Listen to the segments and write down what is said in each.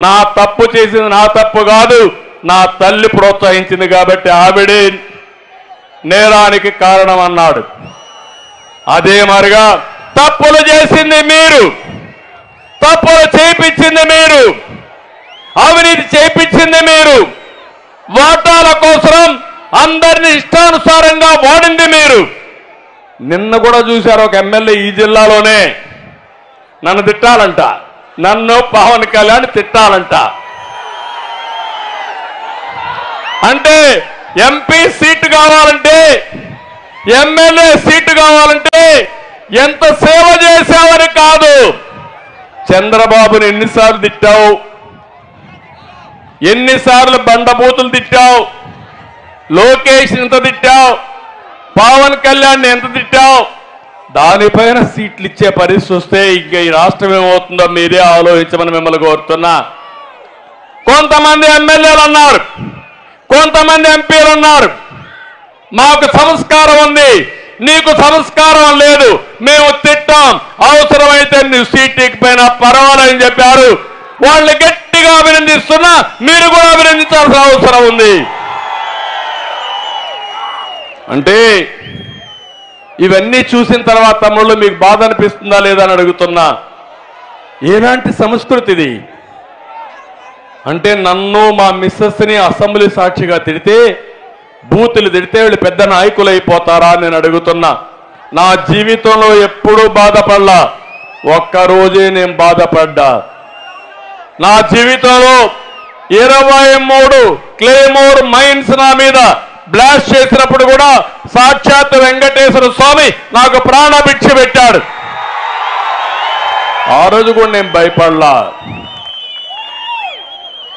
నా తప్పు చేసింది నా తప్పు కాదు, నా తల్లి ప్రోత్సహించింది కాబట్టి ఆవిడే నేరానికి కారణం అన్నాడు. అదే మరిగా తప్పులు చేసింది మీరు, తప్పులు చేయించింది మీరు, అవినీతి చేయించింది మీరు, వాటాల కోసం అందరినీ ఇష్టానుసారంగా వాడింది మీరు. నిన్న కూడా చూశారు ఒక ఎమ్మెల్యే ఈ జిల్లాలోనే నన్ను తిట్టాలంట, నన్ను పవన్ కళ్యాణ్ తిట్టాలంట. అంటే ఎంపీ సీటు కావాలంటే, ఎమ్మెల్యే సీటు కావాలంటే ఎంత సేవ చేశావని కాదు. చంద్రబాబుని ఎన్నిసార్లు తిట్టావు, ఎన్నిసార్లు బండబూతులు తిట్టావు, లోకేష్ ఎంత తిట్టావు, పవన్ కళ్యాణ్ ఎంత తిట్టావు. దానిపైన సీట్లు ఇచ్చే పరిస్థితి వస్తే ఇంకా ఈ రాష్ట్రం ఏమవుతుందో మీరే ఆలోచించమని మిమ్మల్ని కోరుతున్నా. కొంతమంది ఎమ్మెల్యేలు అన్నారు, కొంతమంది ఎంపీలు అన్నారు, మాకు సంస్కారం ఉంది, నీకు సంస్కారం లేదు, మేము తిట్టాం, అవసరమైతే నీ సీట్ ఎక్కిపోయినా పర్వాలేదని చెప్పారు. వాళ్ళని గట్టిగా అభినందిస్తున్నా, మీరు కూడా అభినందించాల్సిన అవసరం ఉంది. అంటే ఇవన్నీ చూసిన తర్వాత తమ్ముళ్ళు మీకు బాధ అనిపిస్తుందా లేదా అని అడుగుతున్నా. ఎలాంటి సంస్కృతి ఇది అంటే, నన్ను మా మిస్సెస్ని అసెంబ్లీ సాక్షిగా తిడితే, బూతులు తిడితే వీళ్ళు పెద్ద నాయకులు అయిపోతారా అని నేను అడుగుతున్నా. నా జీవితంలో ఎప్పుడూ బాధపడలా, ఒక్కరోజే నేను బాధపడ్డా. నా జీవితంలో 23 క్లేమోర్ మైన్స్ నా మీద బ్లాస్ట్ చేసినప్పుడు కూడా సాక్షాత్ వెంకటేశ్వర స్వామి నాకు ప్రాణభిక్ష పెట్టాడు. ఆ రోజు కూడా నేను భయపడలా.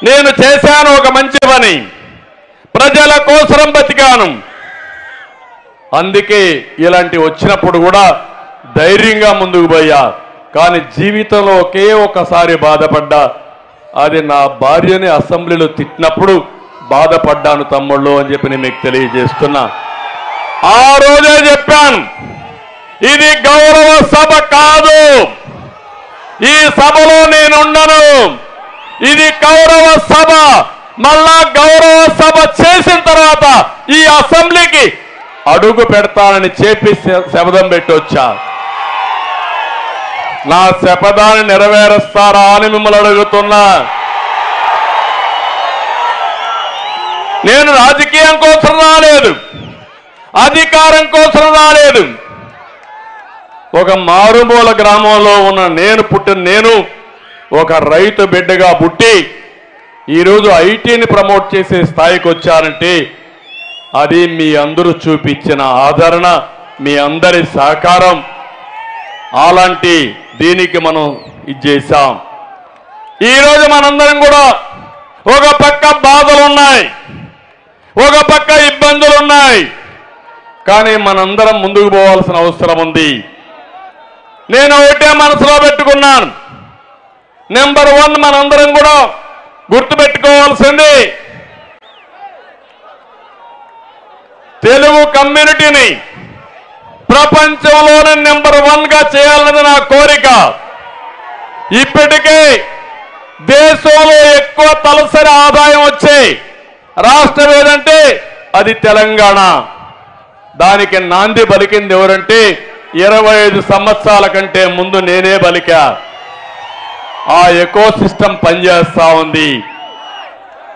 నేను చేశాను ఒక మంచి పని, ప్రజల కోసం బతికాను. అందుకే ఇలాంటి వచ్చినప్పుడు కూడా ధైర్యంగా ముందుకు పోయా. కానీ జీవితంలో ఒకే ఒకసారి బాధపడ్డా, అది నా భార్యని అసెంబ్లీలో తిట్టినప్పుడు బాధపడ్డాను తమ్ముళ్ళు అని చెప్పి నేను మీకు తెలియజేస్తున్నా. ఆ రోజే చెప్పాను, ఇది గౌరవ సభ కాదు, ఈ సభలో నేనుండను, ఇది గౌరవ సభ. మళ్ళా గౌరవ సభ చేసిన తర్వాత ఈ అసెంబ్లీకి అడుగు పెడతానని చెప్పి శపథం పెట్టి వచ్చా. నా శపథాన్ని నెరవేరుస్తారా అని మిమ్మల్ని అడుగుతున్నా. నేను రాజకీయం కోసం రాలేదు, అధికారం కోసం రాలేదు. ఒక మారుమూల గ్రామంలో ఉన్న నేను ఒక రైతు బిడ్డగా పుట్టి ఈరోజు ఐటీని ప్రమోట్ చేసే స్థాయికి వచ్చానంటే అది మీ అందరూ చూపించిన ఆదరణ, మీ అందరి సహకారం. అలాంటి దీనికి మనం ఇది చేశాం. ఈరోజు మనందరం కూడా ఒక పక్క బాధలున్నాయి, ఒక పక్క ఇబ్బందులున్నాయి, కానీ మనందరం ముందుకు పోవాల్సిన అవసరం ఉంది. నేను ఒకటే మనసులో పెట్టుకున్నాను, నెంబర్ 1 మనందరం కూడా గుర్తుపెట్టుకోవాల్సింది, తెలుగు కమ్యూనిటీని ప్రపంచంలోనే నెంబర్ 1గా చేయాలన్నది నా కోరిక. ఇప్పటికే దేశంలో ఎక్కువ తలసరి ఆదాయం వచ్చే రాష్ట్రం ఏదంటే అది తెలంగాణ. దానికి నాంది పలికింది ఎవరంటే 25 సంవత్సరాల కంటే ముందు నేనే పలికా. ఆ ఎకో సిస్టమ్ పనిచేస్తా ఉంది.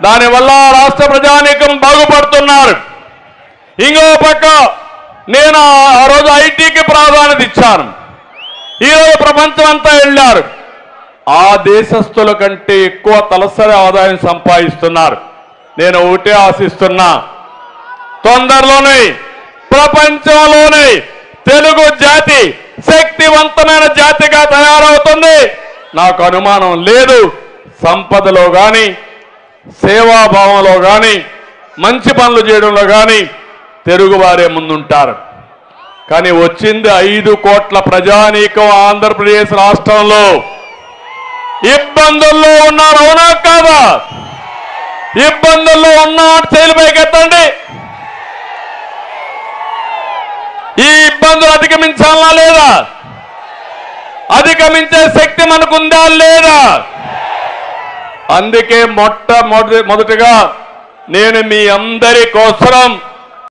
దానివల్ల రాష్ట్ర ప్రజానీకం బాగుపడుతున్నారు. ఇంకో పక్క నేను ఆ రోజు ఐటీకి ప్రాధాన్యత ఇచ్చాను. ఈరోజు ప్రపంచం అంతా వెళ్ళారు. ఆ దేశస్తుల కంటే ఎక్కువ తలసరి ఆదాయం సంపాదిస్తున్నారు. నేను ఒకటే ఆశిస్తున్నా, తొందరలోనే ప్రపంచంలోనే తెలుగు జాతి శక్తివంతమైన జాతిగా తయారవుతుంది. నాకు అనుమానం లేదు. సంపదలో కానీ, సేవాభావంలో కానీ, మంచి పనులు చేయడంలో కానీ తెలుగువారే ముందుంటారు. కానీ వచ్చింది 5 కోట్ల ప్రజానీకం ఆంధ్రప్రదేశ్ రాష్ట్రంలో ఇబ్బందుల్లో ఉన్నారు. అవునా కాదా? ఇబ్బందుల్లో ఉన్నారు, చేతులు పైకెత్తండి. ఈ ఇబ్బందులు అధిగమించాలా లేదా? అధిగమించే శక్తి మనకుందా లేదా? అందుకే మొట్టమొదటిగా నేను మీ అందరి కోసం